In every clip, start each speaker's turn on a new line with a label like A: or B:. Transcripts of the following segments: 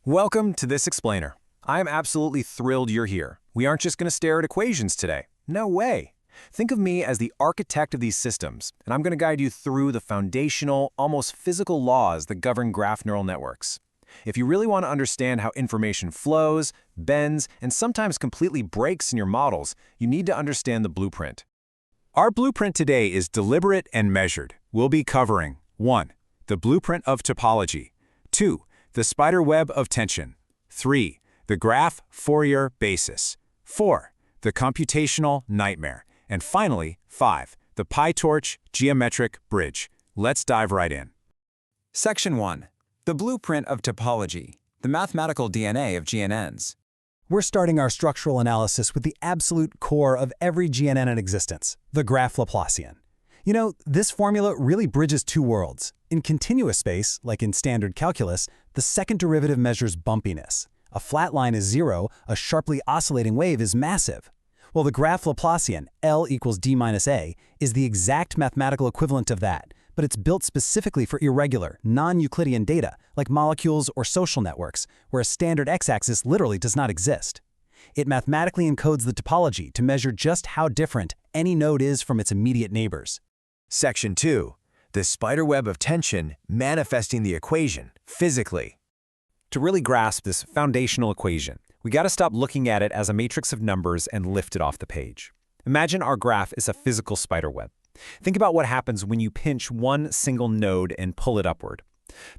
A: Welcome to this explainer. I am absolutely thrilled you're here. We aren't just going to stare at equations today. No way. Think of me as the architect of these systems, and I'm going to guide you through the foundational, almost physical laws that govern graph neural networks. If you really want to understand how information flows, bends, and sometimes completely breaks in your models, you need to understand the blueprint. Our blueprint today is deliberate and measured. We'll be covering 1. The blueprint of topology. 2. The spiderweb of tension. 3. The graph Fourier basis. 4. The computational nightmare. And finally, 5. The PyTorch geometric bridge. Let's dive right in.
B: Section 1. The blueprint of topology, the mathematical DNA of GNNs.
C: We're starting our structural analysis with the absolute core of every GNN in existence, the Graph Laplacian. You know, this formula really bridges two worlds. In continuous space, like in standard calculus, the second derivative measures bumpiness. A flat line is zero, a sharply oscillating wave is massive. Well, the Graph Laplacian, L equals D minus A, is the exact mathematical equivalent of that, but it's built specifically for irregular, non-Euclidean data, like molecules or social networks, where a standard x-axis literally does not exist. It mathematically encodes the topology to measure just how different any node is from its immediate neighbors.
A: Section 2. The spiderweb of tension manifesting the equation physically. To really grasp this foundational equation, we got to stop looking at it as a matrix of numbers and lift it off the page. Imagine our graph is a physical spiderweb. Think about what happens when you pinch one single node and pull it upward.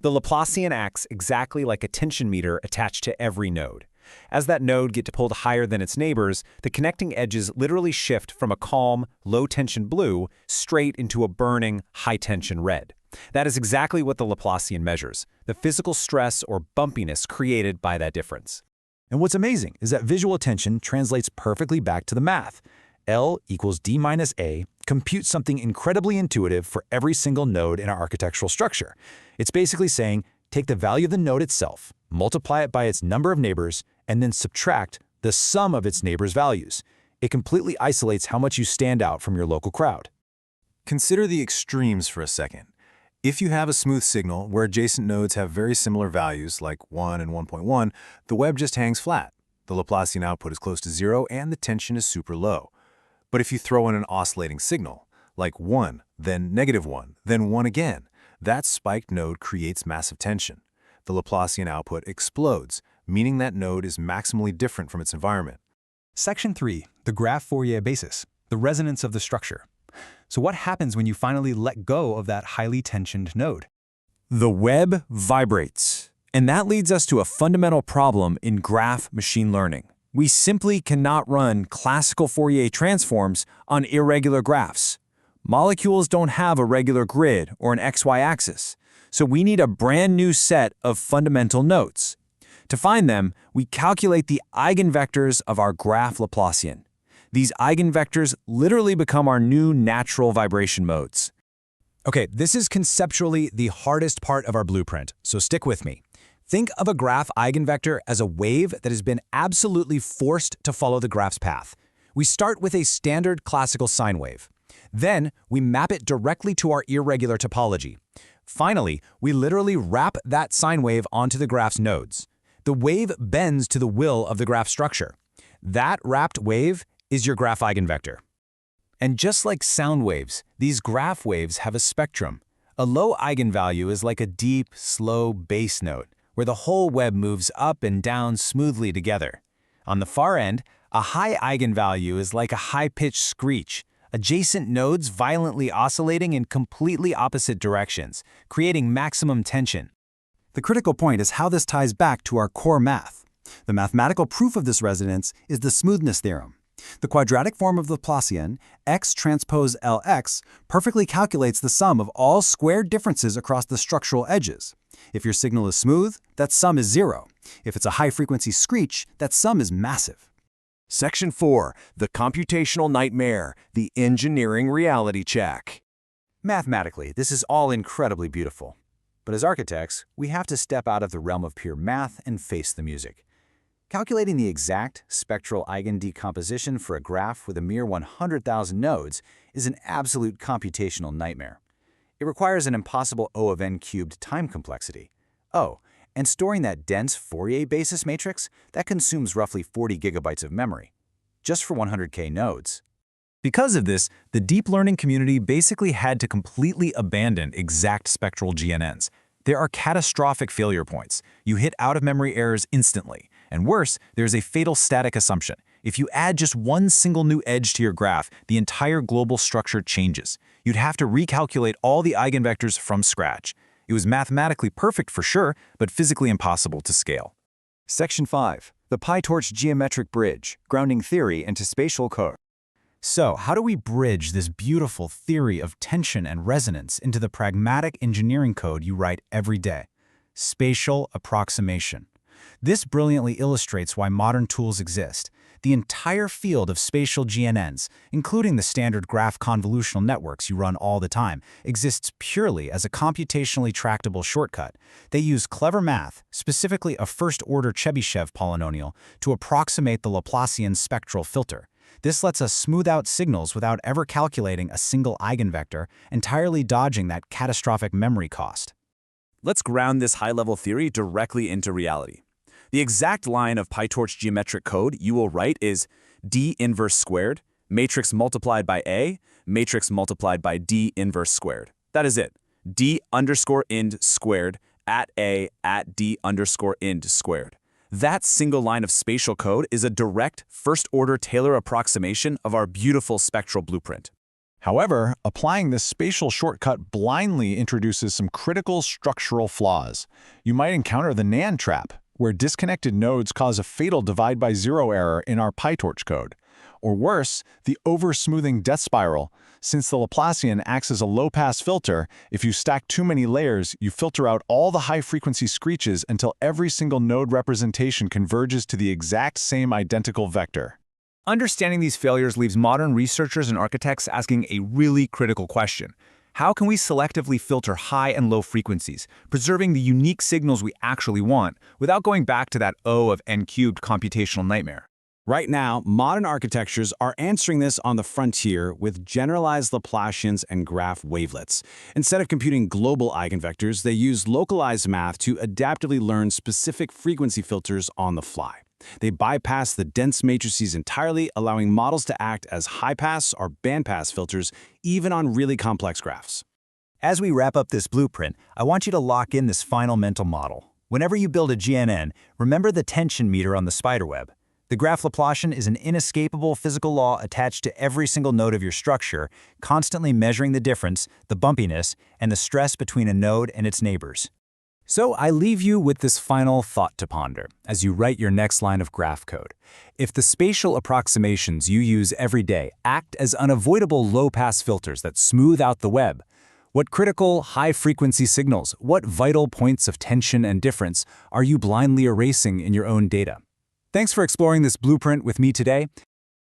A: The Laplacian acts exactly like a tension meter attached to every node. As that node gets pulled higher than its neighbors, the connecting edges literally shift from a calm, low-tension blue straight into a burning, high-tension red. That is exactly what the Laplacian measures, the physical stress or bumpiness created by that difference.
D: And what's amazing is that visual attention translates perfectly back to the math. L equals D minus A computes something incredibly intuitive for every single node in our architectural structure. It's basically saying, take the value of the node itself, multiply it by its number of neighbors, and then subtract the sum of its neighbors' values. It completely isolates how much you stand out from your local crowd.
E: Consider the extremes for a second. If you have a smooth signal where adjacent nodes have very similar values, like 1 and 1.1, the web just hangs flat. The Laplacian output is close to 0 and the tension is super low. But if you throw in an oscillating signal, like 1, then -1, then 1 again, that spiked node creates massive tension. The Laplacian output explodes, meaning that node is maximally different from its environment.
D: Section 3. The graph Fourier basis, the resonance of the structure. So what happens when you finally let go of that highly tensioned node?
A: The web vibrates. And that leads us to a fundamental problem in graph machine learning. We simply cannot run classical Fourier transforms on irregular graphs. Molecules don't have a regular grid or an XY axis, so we need a brand new set of fundamental notes. To find them, we calculate the eigenvectors of our graph Laplacian. These eigenvectors literally become our new natural vibration modes.
D: Okay, this is conceptually the hardest part of our blueprint, so stick with me. Think of a graph eigenvector as a wave that has been absolutely forced to follow the graph's path. We start with a standard classical sine wave. Then, we map it directly to our irregular topology. Finally, we literally wrap that sine wave onto the graph's nodes. The wave bends to the will of the graph structure. That wrapped wave is your graph eigenvector. And just like sound waves, these graph waves have a spectrum. A low eigenvalue is like a deep, slow bass note, where the whole web moves up and down smoothly together. On the far end, a high eigenvalue is like a high-pitched screech, adjacent nodes violently oscillating in completely opposite directions, creating maximum tension.
C: The critical point is how this ties back to our core math. The mathematical proof of this resonance is the smoothness theorem. The quadratic form of the Laplacian, x transpose Lx, perfectly calculates the sum of all squared differences across the structural edges. If your signal is smooth, that sum is 0. If it's a high-frequency screech, that sum is massive.
A: Section 4. The computational nightmare, the engineering reality check.
B: Mathematically, this is all incredibly beautiful. But as architects, we have to step out of the realm of pure math and face the music. Calculating the exact spectral eigendecomposition for a graph with a mere 100,000 nodes is an absolute computational nightmare. It requires an impossible O of n cubed time complexity. Oh, And storing that dense Fourier basis matrix, that consumes roughly 40 gigabytes of memory, just for 100K nodes.
A: Because of this, the deep learning community basically had to completely abandon exact spectral GNNs. There are catastrophic failure points. You hit out-of-memory errors instantly. And worse, there's a fatal static assumption. If you add just one single new edge to your graph, the entire global structure changes. You'd have to recalculate all the eigenvectors from scratch. It was mathematically perfect for sure, but physically impossible to scale.
F: Section 5. The PyTorch Geometric Bridge, Grounding Theory into Spatial Code.
D: So, how do we bridge this beautiful theory of tension and resonance into the pragmatic engineering code you write every day? Spatial approximation. This brilliantly illustrates why modern tools exist. The entire field of spatial GNNs, including the standard graph convolutional networks you run all the time, exists purely as a computationally tractable shortcut. They use clever math, specifically a first-order Chebyshev polynomial, to approximate the Laplacian spectral filter. This lets us smooth out signals without ever calculating a single eigenvector, entirely dodging that catastrophic memory cost.
G: Let's ground this high-level theory directly into reality. The exact line of PyTorch geometric code you will write is D inverse squared, matrix multiplied by A, matrix multiplied by D inverse squared. That is it. D underscore ind squared at A at D underscore ind squared. That single line of spatial code is a direct first-order Taylor approximation of our beautiful spectral blueprint.
E: However, applying this spatial shortcut blindly introduces some critical structural flaws. You might encounter the NAND trap, where disconnected nodes cause a fatal divide by zero error in our PyTorch code. Or worse, the over-smoothing death spiral. Since the Laplacian acts as a low-pass filter, if you stack too many layers, you filter out all the high-frequency screeches until every single node representation converges to the exact same identical vector.
A: Understanding these failures leaves modern researchers and architects asking a really critical question. How can we selectively filter high and low frequencies, preserving the unique signals we actually want, without going back to that O of n-cubed computational nightmare?
G: Right now, modern architectures are answering this on the frontier with generalized Laplacians and graph wavelets. Instead of computing global eigenvectors, they use localized math to adaptively learn specific frequency filters on the fly. They bypass the dense matrices entirely, allowing models to act as high-pass or bandpass filters even on really complex graphs.
D: As we wrap up this blueprint, I want you to lock in this final mental model. Whenever you build a GNN, remember the tension meter on the spiderweb. The Graph Laplacian is an inescapable physical law attached to every single node of your structure, constantly measuring the difference, the bumpiness, and the stress between a node and its neighbors. So I leave you with this final thought to ponder as you write your next line of graph code. If the spatial approximations you use every day act as unavoidable low-pass filters that smooth out the web, what critical, high-frequency signals, what vital points of tension and difference are you blindly erasing in your own data? Thanks for exploring this blueprint with me today.